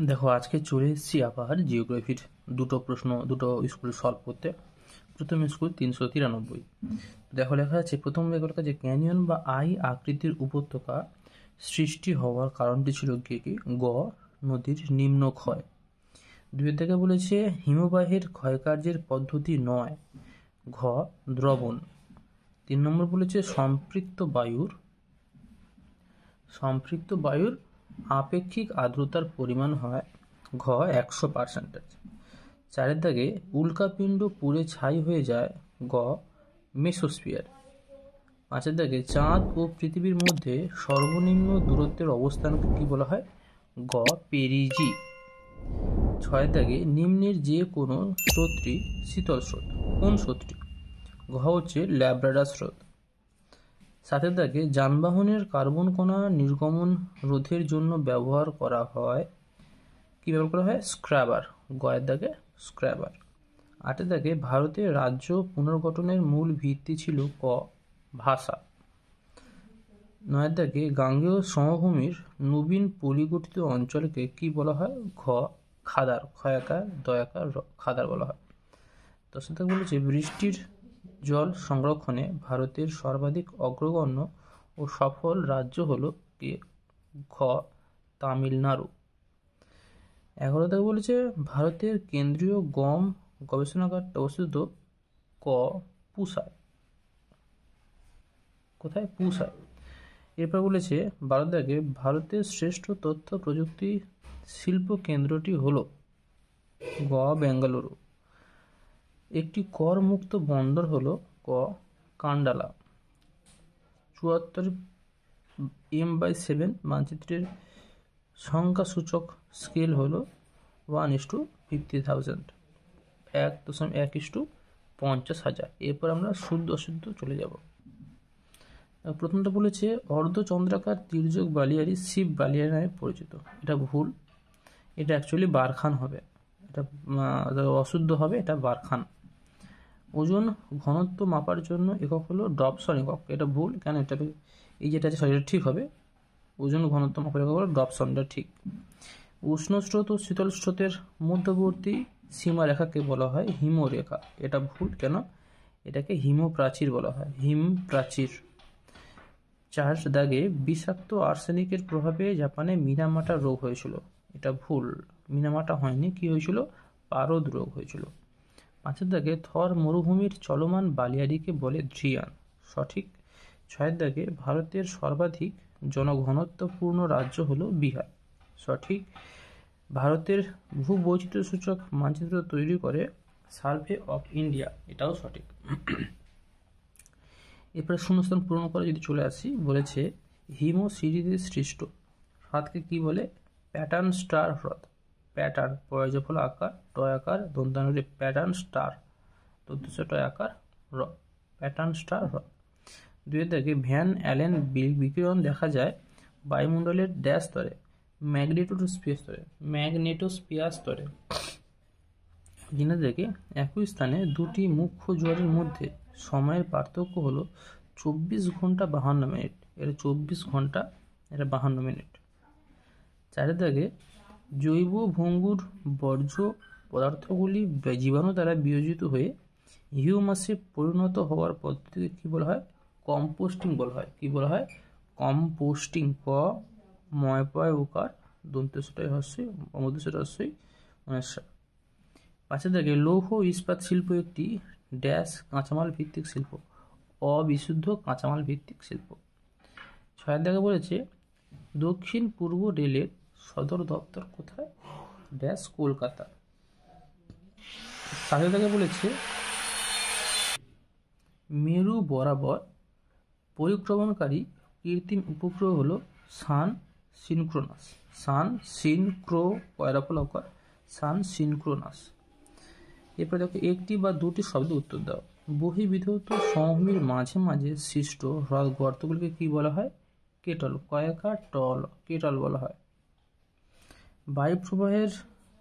দেখো, আজকে চলে এসেছি আবার জিওগ্রাফির দুটো প্রশ্ন, দুটো স্কুল সলভ করতে। প্রথম স্কুল 393। দেখো, লেখা আছে প্রথম লেখা যে ক্যানিয়ন বা আই আকৃতির উপত্যকা সৃষ্টি হওয়ার কারণটি ছিল কি? গ, নদীর নিম্ন ক্ষয়। দুই থেকে বলেছে হিমবাহের ক্ষয়কার্যের পদ্ধতি নয়। ঘ, দ্রবণ। 3 নম্বর বলেছে সম্পৃক্ত বায়ুর আপেক্ষিক আর্দ্রতার পরিমাণ হয় ঘ 100%। 4 দাগে উল্কাপিণ্ড পুড়ে ছাই হয়ে যায় গ, মেসোস্ফিয়ার। 5 দাগে চাঁদ ও পৃথিবীর মধ্যে সর্বনিম্ন দূরত্বের অবস্থানকে কি বলা হয়? গ, পেরিজি। 6 দাগে নিম্নের যে কোনো স্রোতটি শীতল স্রোত। কোন স্রোতটি? ঘ হচ্ছে ল্যাব্রাডার স্রোত। 7 দাগে যানবাহনের কার্বন কণা নির্গমন রোধের জন্য ব্যবহার করা হয় স্ক্র্যাবার। গয়ের দাগে স্ক্র্যাবার। 8 দাগে ভারতের রাজ্য পুনর্গঠনের মূল ভিত্তি ছিল ক, ভাষা। 9 দাগে গাঙ্গেয় সমভূমির নবীন পলিগঠিত অঞ্চলকে কি বলা হয়? ঘ, খাদার। ক্ষয়াকার দয়াকার খাদার বলা হয়। 10 দাগে বলেছে বৃষ্টির জল সংরক্ষণে ভারতের সর্বাধিক অগ্রগণ্য ও সফল রাজ্য হল কি? ঘ, তামিলনাড়ু। 11 দাগে বলেছে ভারতের কেন্দ্রীয় গম গবেষণাগারটা অবস্থিত ক, পুসায়। কোথায়? পুসায়। এরপর বলেছে 12 দাগে ভারতের শ্রেষ্ঠ তথ্য প্রযুক্তি শিল্প কেন্দ্রটি হল গ, বেঙ্গালুরু। একটি কর মুক্ত বন্দর হল ক, কান্ডালা। 74 M/7 মানচিত্রের সংখ্যাসূচক স্কেল হল 1:50,000, 1.1:50,000। এরপর আমরা শুদ্ধ অশুদ্ধ চলে যাব। প্রথমটা বলেছে অর্ধচন্দ্রাকার তির্যক বালিয়াড়ি শিব বালিয়াড়ি নামে পরিচিত। এটা ভুল, এটা অ্যাকচুয়ালি বারখান হবে, এটা অশুদ্ধ হবে, এটা বারখান। ওজন ঘনত্ব মাপার জন্য একক হলো ডবসন একক। এটা ভুল, কেন? এটা এই যেটা আছে সেটা ঠিক হবে। ওজন ঘনত্ব মাপার একক হলো ডবসন, এটা ঠিক। উষ্ণ স্রোত ও শীতল স্রোতের মধ্যবর্তী সীমারেখাকে বলা হয় হিমরেখা। এটা ভুল, কেন? এটাকে হিমপ্রাচীর বলা হয়, হিমপ্রাচীর। 4 দাগে বিষাক্ত আর্সেনিকের প্রভাবে জাপানে মিনামাটা রোগ হয়েছিল। এটা ভুল, মিনামাটা হয়নি, কি হয়েছিল? পারদ রোগ হয়েছিল। 5 দাগে থর মরুভূমির চলমান বালিয়াড়িকে বলে ড্রিয়ান। সঠিক। 6 দাগে ভারতের সর্বাধিক জনঘনত্বপূর্ণ রাজ্য হল বিহার। সঠিক। ভারতের ভূবৈচিত্র্যসূচক মানচিত্র তৈরি করে সার্ভে অফ ইন্ডিয়া। এটাও সঠিক। এরপরে শূন্যস্থান পূরণ করে যদি চলে আসি, বলেছে হিম সিরিজে সৃষ্ট হ্রদকে কি বলে? প্যাটার্ন স্টার হ্রদ। প্যাটার্ন পয়জফল আকার টয়াকার দন্তানুরে প্যাটার্ন স্টার দন্তেশ্বর আকার র, প্যাটার্ন স্টার হ্রদ। 2 দাগে ভ্যান অ্যালেন বিকিরণ দেখা যায় বায়ুমণ্ডলের ড্যাশ স্তরে? ম্যাগনেটোস্ফিয়ার স্তরে। 3 দাগে একই স্থানে দুটি মুখ্য জোয়ারের মধ্যে সময়ের পার্থক্য হলো 24 ঘন্টা 52 মিনিট। এটা 24 ঘন্টা, এটা 52 মিনিট। 4 দাগে জৈব ভঙ্গুর বর্জ্য পদার্থগুলি জীবাণু দ্বারা বিয়োজিত হয়ে হিউমাসে পরিণত হওয়ার পদ্ধতিকে কি বলা হয়? কম্পোস্টিং বলা হয়। কি বলা হয়? কম্পোস্টিং। ক, ময়পয় উকার দন্তেশ্বটায় হস্যই অমুদেশ্বর হস্যই 19। 5 দাগে লৌহ ইস্পাত শিল্প একটি ড্যাশ কাঁচামাল ভিত্তিক শিল্প। অবিশুদ্ধ কাঁচামাল ভিত্তিক শিল্প। 6 দাগে বলেছে দক্ষিণ পূর্ব রেলের সদর দপ্তর কোথায়? ড্যাশ কলকাতা। 7 দাগে বলেছে মেরু বরাবর পরিক্রমণকারী কৃত্রিম উপগ্রহ হল সান সিনক্রোনাস। সান সিনক্রোনাস। এরপর দেখো একটি বা দুটি শব্দ উত্তর দাও। বহির্বিধৌত সমভূমির মাঝে মাঝে সৃষ্ট হ্রদ গর্তগুলিকে কি বলা হয়? কেটল। কয়াকার টল, কেটল বলা হয়। বায়ু প্রবাহের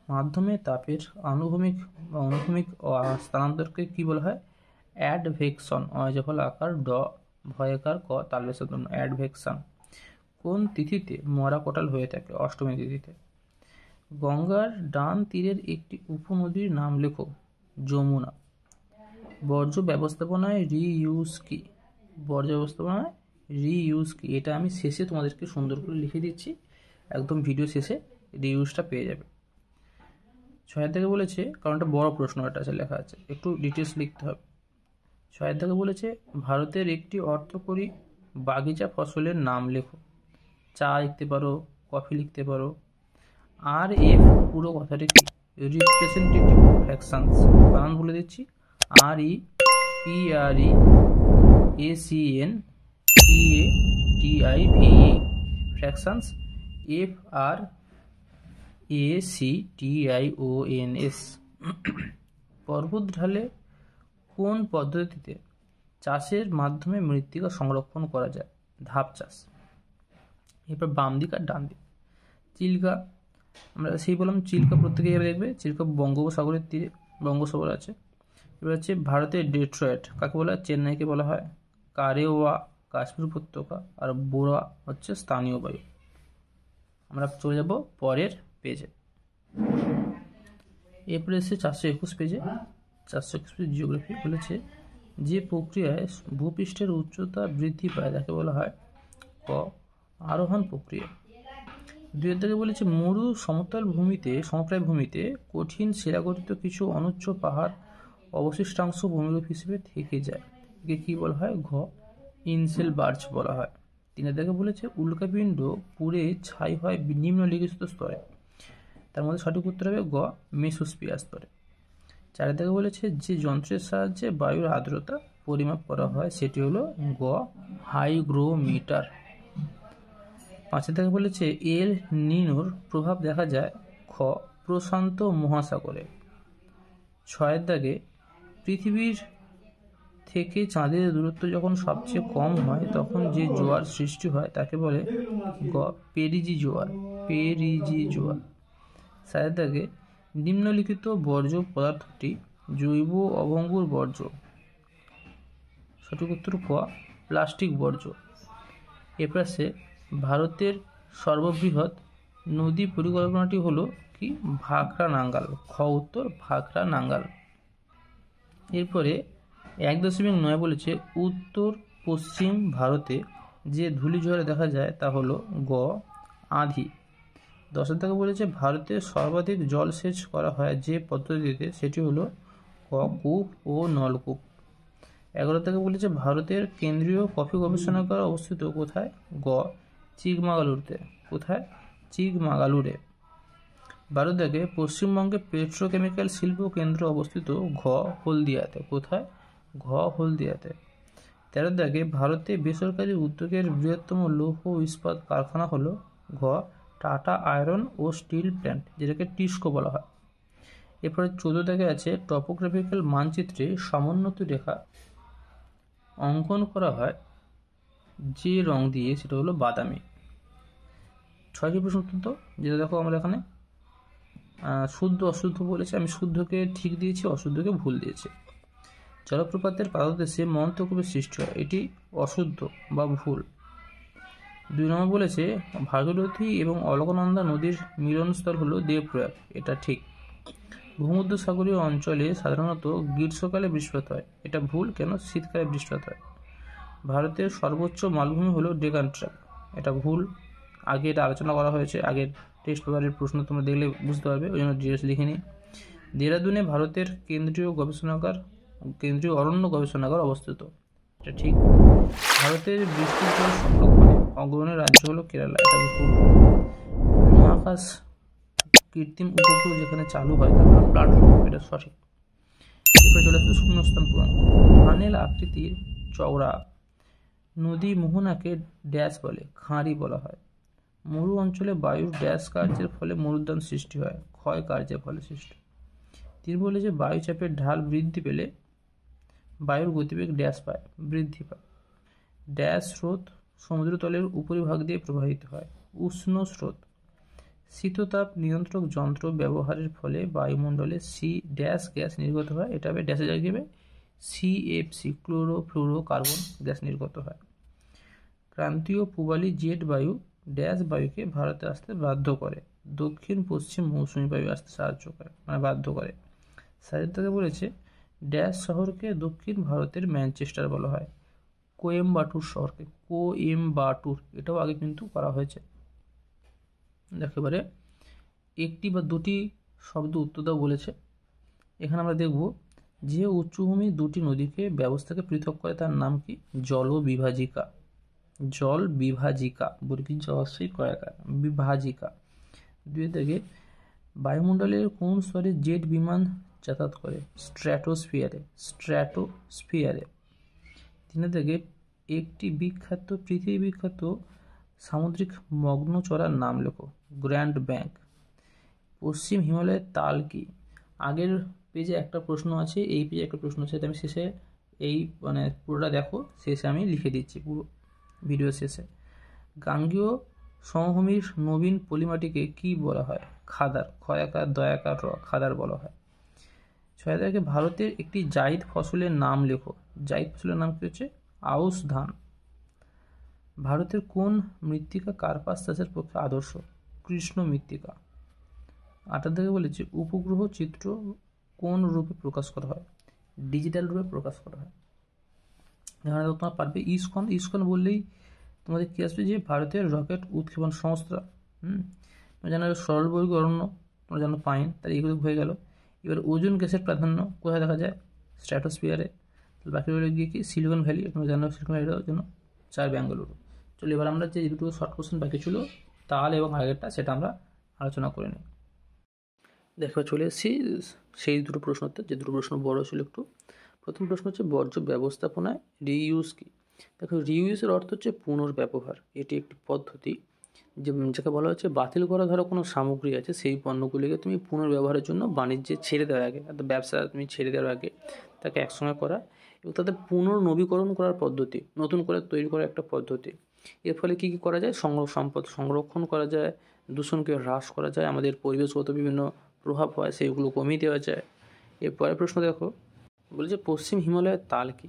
মাধ্যমে তাপের আনুভূমিক বা অনুভূমিক স্থানান্তরকে কি বলা হয়? অ্যাডভেকশন। অয়জফল আকার ড, ভয়াকার ক, তালবেশ অ্যাডভেকশন। কোন তিথিতে মরা কোটাল হয়ে থাকে? অষ্টমী তিথিতে। গঙ্গার ডান তীরের একটি উপনদীর নাম লেখো। যমুনা। বর্জ্য ব্যবস্থাপনায় রিইউজ কি? বর্জ্য ব্যবস্থাপনায় রিইউজ কি? এটা আমি শেষে তোমাদেরকে সুন্দর করে লিখে দিচ্ছি, একদম ভিডিও শেষে রিইউজটা পেয়ে যাবে। 6 থেকে বলেছে, কারণ এটা বড় প্রশ্ন, এটা আছে লেখা আছে, একটু ডিটেলস লিখতে হবে। 6 থেকে বলেছে ভারতের একটি অর্থকরী বাগিচা ফসলের নাম লেখো। চা লিখতে পারো, কফি লিখতে পারো। আর এফ পুরো কথাটা কি? Representative fractions. বানান বলে দিচ্ছি, R E P R E A C N T A T I V E, fractions F R A C T I O N S. পর্বত ঢালে কোন পদ্ধতিতে চাষের মাধ্যমে মৃত্তিকা সংরক্ষণ করা যায়? ধাপ চাষ। এরপর বাম দিক আর ডান দিক। চিল্কা, আমরা সেই বললাম চিল্কা প্রত্যেকে এবার দেখবে, চিল্কা বঙ্গোপসাগরের তীরে, বঙ্গোপসাগর আছে। এবার হচ্ছে ভারতের ডেট্রয়েট কাকে বলা হয়? চেন্নাইকে বলা হয়। কারেওয়া কাশ্মীর উপত্যকা, আর বোরা হচ্ছে স্থানীয় বায়ু। আমরা চলে যাব পরের পেজে। এরপরে এসে 421 পেজে। 421 পেজ জিওগ্রাফি বলেছে যে প্রক্রিয়ায় ভূপৃষ্ঠের উচ্চতা বৃদ্ধি পায় তাকে বলা হয় ক আরোহণ প্রক্রিয়া। 2 থেকে বলেছে মরু সমতল ভূমিতে কঠিন শিলাগঠিত কিছু অনুচ্চ পাহাড় অবশিষ্টাংশ ভূমিরূপ হিসেবে থেকে যায়, একে কি বলা হয়? ঘ ইনসেল বার্চ বলা হয়। 3 থেকে বলেছে উল্কাপিণ্ড পুড়ে ছাই হয় নিম্নলিখিত স্তরে, তার মধ্যে সঠিক উত্তর হবে গ মেসোস্ফিয়ার স্তরে। 4 থেকে বলেছে যে যন্ত্রের সাহায্যে বায়ুর আর্দ্রতা পরিমাপ করা হয় সেটি হলো গ হাইগ্রোমিটার। 5 থেকে বলেছে এল নিনোর প্রভাব দেখা যায় খ প্রশান্ত মহাসাগরে। 6 দাগে পৃথিবীর থেকে চাঁদের দূরত্ব যখন সবচেয়ে কম হয় তখন যে জোয়ার সৃষ্টি হয় তাকে বলে গ পেরিজি জোয়ার। 7 দাগে নিম্নলিখিত বর্জ্য পদার্থটি জৈব অভঙ্গুর বর্জ্য, সঠিক উত্তর ক প্লাস্টিক বর্জ্য। এরপর আছে ভারতের সর্ববৃহৎ নদী পরিকল্পনাটি হলো কি? ভাখরা নাঙ্গাল। খ উত্তর ভাখরা নাঙ্গাল। এরপরে 1.9 বলেছে উত্তর পশ্চিম ভারতে যে ধূলিঝড় দেখা যায় তা হলো গ আঁধি। 10 থেকে বলেছে ভারতে সর্বাধিক জলসেচ করা হয় যে পদ্ধতিতে সেটি হলো ক কূপ ও নলকূপ। 11 থেকে বলেছে ভারতের কেন্দ্রীয় কফি গবেষণাগার অবস্থিত কোথায়? গ চিকমাগালুরতে। কোথায়? চিকমাগালুরে। 12 থেকে পশ্চিমবঙ্গে পেট্রোকেমিক্যাল শিল্প কেন্দ্র অবস্থিত ঘ হলদিয়াতে। কোথায়? ঘ হলদিয়াতে। 13 থেকে ভারতে বেসরকারি উদ্যোগের বৃহত্তম লৌহ ইস্পাত কারখানা হলো ঘ টাটা আয়রন ও স্টিল প্ল্যান্ট, যেটাকে টিস্কো বলা হয়। এরপরে 14 থেকে আছে টপোগ্রাফিক্যাল মানচিত্রে সমোন্নতি রেখা অঙ্কন করা হয় যে রং দিয়ে, সেটা হলো বাদামি। 6টি প্রশ্ন অত্যন্ত, যেটা দেখো আমরা এখানে শুদ্ধ অশুদ্ধ বলেছে, আমি শুদ্ধকে ঠিক দিয়েছি, অশুদ্ধকে ভুল দিয়েছি। জলপ্রপাতের পাদদেশে মন্থকূপের সৃষ্টি হয়, এটি অশুদ্ধ বা ভুল। 2 নম্বর বলেছে ভাগীরথী এবং অলকনন্দা নদীর মিলনস্থল হলো দেবপ্রয়াগ, এটা ঠিক। ভূমধ্যসাগরীয় অঞ্চলে সাধারণত গ্রীষ্মকালে বৃষ্টিপাত হয়, এটা ভুল। কেন? শীতকালে বৃষ্টিপাত হয়। ভারতের সর্বোচ্চ মালভূমি হলো ডেকান ট্র্যাপ, এটা ভুল। আগে এটা আলোচনা করা হয়েছে, আগের টেস্ট পেপারের প্রশ্ন তোমরা দেখলে বুঝতে পারবে, ওই জন্য ডিটেলস লিখে নিই। দেহরাদুনে ভারতের কেন্দ্রীয় অরণ্য গবেষণাগার অবস্থিত, এটা ঠিক। ভারতের বৃষ্টির জল সংরক্ষণে অগ্রণী রাজ্য হলো কেরালা, এটা ভুল। মহাকাশ কৃত্রিম উপগ্রহ যেখানে চালু হয় তা হলো প্ল্যাটফর্ম, এটা সঠিক। এরপরে চলে আসছে শূন্যস্থান পূরণ। ফানেল আকৃতির চওড়া নদী মোহনাকে ড্যাশ বলে? খাঁড়ি বলা হয়। মরু অঞ্চলে বায়ুর ড্যাশ কার্যের ফলে মরুদ্যান সৃষ্টি হয়? ক্ষয় কার্যের ফলে সৃষ্টি। তিনি বলে যে বায়ুচাপের ঢাল বৃদ্ধি পেলে বায়ুর গতিবেগ ড্যাশ পায়? বৃদ্ধি পায়। ড্যাশ স্রোত সমুদ্রতলের উপরিভাগ দিয়ে প্রবাহিত হয়? উষ্ণ স্রোত। শীততাপ নিয়ন্ত্রক যন্ত্র ব্যবহারের ফলে বায়ুমণ্ডলে সি ড্যাশ গ্যাস নির্গত হয়? এটা হবে ড্যাশে জায়গায় হবে সিএফসি, ক্লোরোফ্লুরোকার্বন গ্যাস নির্গত হয়। ক্রান্তীয় পূবালি জেট বায়ু ড্যাশ বায়ুকে ভারতে আসতে বাধ্য করে? দক্ষিণ পশ্চিম মৌসুমি বায়ু আসতে সাহায্য করে, মানে বাধ্য করে। সাইড থেকে বলেছে ড্যাশ শহরকে দক্ষিণ ভারতের ম্যানচেস্টার বলা হয়। কোয়েম্বাটুর শহরকে, কোয়েম্বাটুর, এটাও আগে কিন্তু করা হয়েছে। একেবারে একটি বা দুটি শব্দ উত্তর দাও বলেছে। এখানে আমরা দেখব যে উচ্চভূমি দুটি নদীকে ব্যবস্থাকে পৃথক করে তার নাম কি? জল বিভাজিকা। জল বিভাজিকা, বর্গীয় জস্যই কয়াকার, বিভাজিকা। 2 থেকে বায়ুমণ্ডলের কোন স্তরে জেট বিমান যাতায়াত করে? স্ট্র্যাটোস্ফিয়ারে, স্ট্র্যাটোস্ফিয়ারে। 3 থেকে একটি বিখ্যাত, পৃথিবী বিখ্যাত সামুদ্রিক মগ্নচড়ার নাম লেখো। Grand bank. পশ্চিম হিমালয়ের তাল কি? আগের পেজে একটা প্রশ্ন আছে, এই পেজে একটা প্রশ্ন আছে, আমি শেষে এই মানে পুরোটা দেখো, শেষে আমি লিখে দিচ্ছি পুরো ভিডিও শেষে। গাঙ্গেয় সমভূমির নবীন পলিমাটিকে কি বলা হয়? খাদার, ক্ষয়াকার দয়াকার র, খাদার বলা হয়। 6 থেকে ভারতের একটি জাইদ ফসলের নাম লেখো। জাইদ ফসলের নাম কি হচ্ছে? আউশ ধান। ভারতের কোন মৃত্তিকা কার্পাস চাষের পক্ষে আদর্শ? কৃষ্ণ মৃত্তিকা। 8 থেকে বলেছে উপগ্রহ চিত্র কোন রূপে প্রকাশ করা হয়? ডিজিটাল রূপে প্রকাশ করা হয়। এখানে তোমরা পারবে ইসকন। ইসকন বললেই তোমাদের কি আসবে? যে ভারতের রকেট উৎক্ষেপণ সংস্থা। তোমরা জানো সরলবর্গী অরণ্য, তোমরা জানো পাইন, তার এগুলো হয়ে গেল। এবার ওজোন গ্যাসের প্রাধান্য কোথায় দেখা যায়? স্ট্র্যাটোস্ফিয়ারে। বাকি রইল গিয়ে কি? সিলিকন ভ্যালি, তোমরা জানো সিলিকন ভ্যালিটার জন্য 4 বেঙ্গালুরু। চলো এবার আমরা যে দুটো শর্ট কোশ্চেন বাকি ছিল তাল এবং আগেরটা, সেটা আমরা আলোচনা করে নিই। দেখো চলে এসেছি সেই দুটো প্রশ্নতে, যে দুটো প্রশ্ন বড় ছিল একটু। প্রথম প্রশ্ন হচ্ছে বর্জ্য ব্যবস্থাপনায় রিইউজ কি? দেখো রিইউজের অর্থ হচ্ছে পুনর্ব্যবহার। এটি একটি পদ্ধতি যাকে বলা হচ্ছে বাতিল করা ধরো কোনো সামগ্রী আছে, সেই পণ্যগুলিকে তুমি পুনর্ব্যবহারের জন্য বাণিজ্যে ছেড়ে দেওয়ার আগে, অর্থাৎ ব্যবসা তুমি ছেড়ে দেওয়ার আগে তাকে একসঙ্গে করা এবং তাদের পুনর্নবীকরণ করার পদ্ধতি, নতুন করে তৈরি করার একটা পদ্ধতি। এর ফলে কী কী করা যায়? সম্পদ সংরক্ষণ করা যায়, দূষণকে হ্রাস করা যায়, আমাদের পরিবেশগত বিভিন্ন প্রভাব হয় সেগুলো কমিয়ে দেওয়া যায়। এরপরের প্রশ্ন দেখো, বলেছে পশ্চিম হিমালয়ের তাল কি?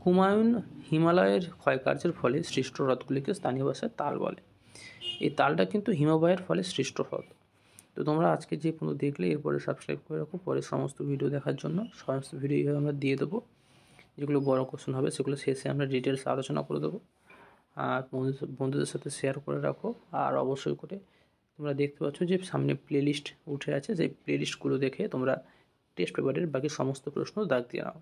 হুমায়ুন হিমালয়ের ক্ষয়কার্যের ফলে সৃষ্ট হ্রদগুলিকে স্থানীয় ভাষায় তাল বলে। এই তালটা কিন্তু হিমবাহের ফলে সৃষ্ট হ্রদ। তো তোমরা আজকে যে পর্যন্ত দেখলে এরপরে সাবস্ক্রাইব করে রাখো পরে সমস্ত ভিডিও দেখার জন্য। সমস্ত ভিডিও এইভাবে আমরা দিয়ে দেবো, যেগুলো বড় কোশ্চেন হবে সেগুলো শেষে আমরা ডিটেলস আলোচনা করে দেবো। আর বন্ধুদের সাথে শেয়ার করে রাখো। আর অবশ্যই করে তোমরা দেখতে পাচ্ছ যে সামনে প্লেলিস্ট উঠে আছে, সেই প্লেলিস্টগুলো দেখে তোমরা টেস্ট পেপারের বাকি সমস্ত প্রশ্ন দাগ দিয়ে নাও।